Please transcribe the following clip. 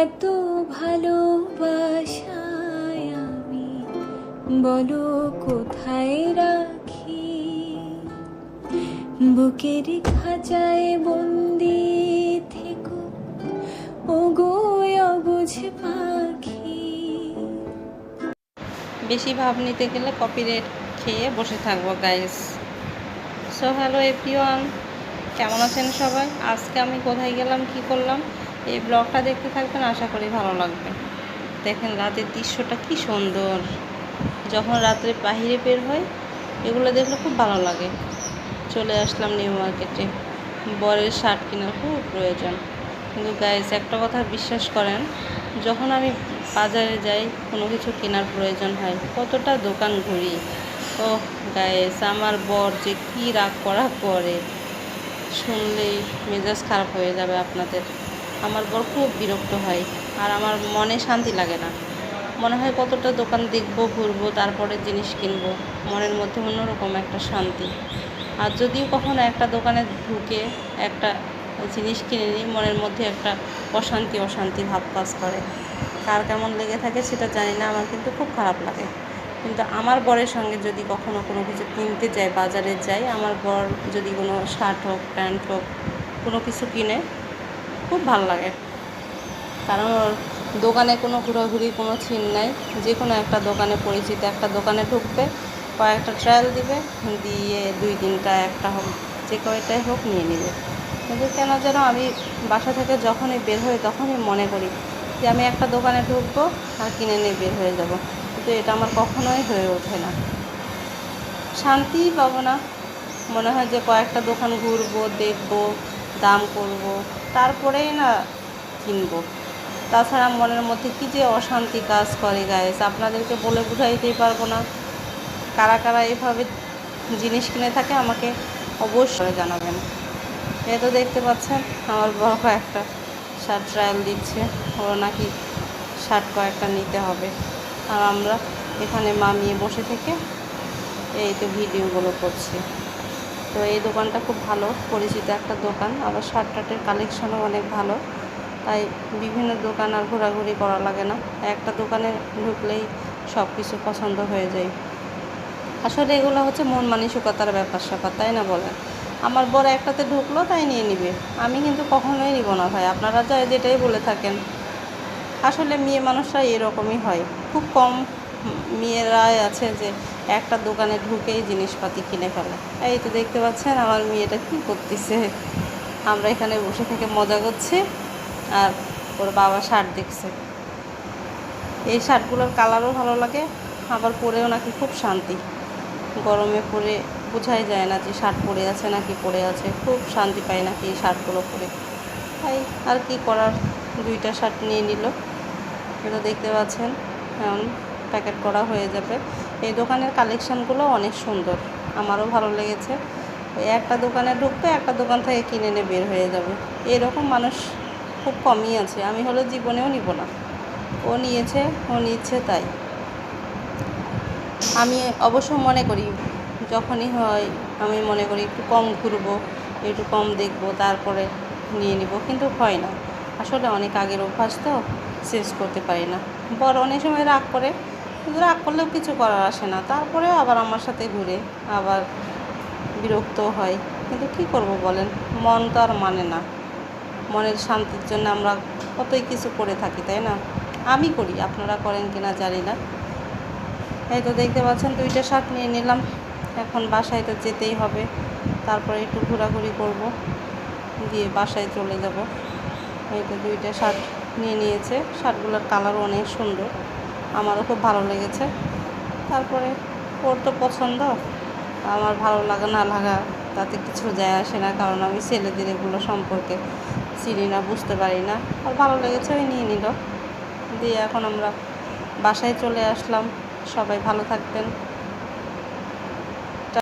এত ভালোবাসায় আমি বলো কোথায় রাখি, বুকের খাঁচায় বন্দি থেকো ওগো অবুঝ পাখি। বেশি ভাব নিতে গেলে কপিরাইট খেয়ে বসে থাকবো গাইস। সো হ্যালো এভরিওয়ান, কেমন আছেন সবাই? আজকে আমি কোথায় গেলাম, কি করলাম, এই ব্লগটা দেখতে থাকবেন, আশা করি ভালো লাগবে। দেখেন রাতের দৃশ্যটা কি সুন্দর। যখন রাত্রে বাহিরে বের হয় এগুলো দেখলে খুব ভালো লাগে। চলে আসলাম নিউ মার্কেটে, বরের শার্ট কেনার খুব প্রয়োজন। কিন্তু গাইস একটা কথা বিশ্বাস করেন, যখন আমি বাজারে যাই কোনো কিছু কেনার প্রয়োজন হয় কতটা দোকান ঘুরি। ও গাইস, আমার বর যে কী রাগ করা করে শুনলেই মেজাজ খারাপ হয়ে যাবে আপনাদের। আমার বর খুব বিরক্ত হয় আর আমার মনে শান্তি লাগে না। মনে হয় কতটা দোকান দেখবো, ঘুরবো, তারপরে জিনিস কিনবো, মনের মধ্যে অন্যরকম একটা শান্তি। আর যদিও কখনো একটা দোকানে ঢুকে একটা জিনিস কিনে নিই, মনের মধ্যে একটা অশান্তি ভাব কাজ করে। কার কেমন লেগে থাকে সেটা জানি না, আমার কিন্তু খুব খারাপ লাগে। কিন্তু আমার বরের সঙ্গে যদি কখনো কোনো কিছু কিনতে যাই, বাজারে যাই, আমার বর যদি কোনো শার্ট হোক, প্যান্ট হোক, কোনো কিছু কিনে খুব ভালো লাগে। কারণ ওর দোকানে কোনো ঘোরাঘুরি কোনো চিন নাই। যে কোনো একটা দোকানে, পরিচিত একটা দোকানে ঢুকবে, কয়েকটা ট্রায়াল দিবে, দিয়ে 2-3টা একটা হোক যে কয়টাই হোক নিয়ে নেবে। কিন্তু কেন যেন আমি বাসা থেকে যখনই বের হই তখনই মনে করি যে আমি একটা দোকানে ঢুকবো আর কিনে নিয়ে বের হয়ে যাব। কিন্তু এটা আমার কখনোই হয়ে ওঠে না, শান্তিই পাবো না। মনে হয় যে কয়েকটা দোকান ঘুরবো, দেখবো, দাম করব, তারপরেই না কিনবো। তাছাড়া মনের মধ্যে কী যে অশান্তি কাজ করে গাইস, আপনাদেরকে বলে বুঝাইতেই পারবো না। কারা কারা এভাবে জিনিস কিনে থাকে আমাকে অবশ্যই জানাবেন। এ তো দেখতে পাচ্ছেন আমার বড় কয়েকটা শার্ট ট্রায়াল দিচ্ছে, ওরা নাকি শার্ট কয়েকটা নিতে হবে। আর আমরা এখানে মামিয়ে বসে থেকে এই তো ভিডিওগুলো করছি। তো এই দোকানটা খুব ভালো, পরিচিত একটা দোকান, আবার শার্ট টার্টের কালেকশনও অনেক ভালো। তাই বিভিন্ন দোকান আর ঘোরাঘুরি করা লাগে না, একটা দোকানে ঢুকলেই সব কিছু পছন্দ হয়ে যায়। আসলে এগুলো হচ্ছে মন মানসিকতার ব্যাপার স্যাপার, তাই না বলেন? আমার বড় একটাতে ঢুকলো তাই নিয়ে নিবে, আমি কিন্তু কখনোই নিব না ভাই। আপনারা যা যেটাই বলে থাকেন, আসলে মেয়ে মানুষরা এরকমই হয়। খুব কম মেয়েরাই আছে যে একটা দোকানে ঢুকেই জিনিসপাতি কিনে ফেলে। এই তো দেখতে পাচ্ছেন আমার মেয়েটা কী করতেছে। আমরা এখানে বসে থেকে মজা করছি আর ওর বাবা শার্ট দেখছে। এই শার্টগুলোর কালারও ভালো লাগে, আবার পরেও নাকি খুব শান্তি। গরমে পরে বোঝাই যায় না যে শার্ট পরে আছে নাকি পরে আছে, খুব শান্তি পায় নাকি এই শার্টগুলো পরে। তাই আর কি করার, 2টা শার্ট নিয়ে নিল। এটা দেখতে পাচ্ছেন এখন প্যাকেট করা হয়ে যাবে। এই দোকানের কালেকশানগুলো অনেক সুন্দর, আমারও ভালো লেগেছে। ওই একটা দোকানে ঢুকবে, একটা দোকান থেকে কিনে নিয়ে বের হয়ে যাবে, এরকম মানুষ খুব কমই আছে। আমি হলে জীবনেও নিব না, ও নিয়েছে, ও নিচ্ছে তাই। আমি অবশ্য মনে করি যখনই হয়, আমি মনে করি একটু কম ঘুরবো, একটু কম দেখবো, তারপরে নিয়ে নিব, কিন্তু হয় না। আসলে অনেক আগের অভ্যাস তো চেঞ্জ করতে পারি না। বড় অনেক সময় রাগ করে, কিন্তু রাগ করলেও কিছু করার আসে না, তারপরেও আবার আমার সাথে ঘুরে, আবার বিরক্ত হয়। কিন্তু কী করব বলেন, মন তো আর মানে না। মনের শান্তির জন্য আমরা কতই কিছু করে থাকি, তাই না? আমি করি, আপনারা করেন কিনা জানি না। এই তো দেখতে পাচ্ছেন 2টা শার্ট নিয়ে নিলাম, এখন বাসায় তো যেতেই হবে, তারপরে একটু ঘোরাঘুরি করব, দিয়ে বাসায় চলে যাব। এই তো 2টা শার্ট নিয়ে নিয়েছে, শার্টগুলোর কালারও অনেক সুন্দর, আমারও খুব ভালো লেগেছে। তারপরে ওর তো পছন্দ, আমার ভালো লাগা না লাগা তাতে কিছু যায় আসে না, কারণ আমি ছেলেদের এগুলো সম্পর্কে চিনি না, বুঝতে পারি না। আর ভালো লেগেছে ওই নিয়ে নিল, দিয়ে এখন আমরা বাসায় চলে আসলাম। সবাই ভালো থাকবেন।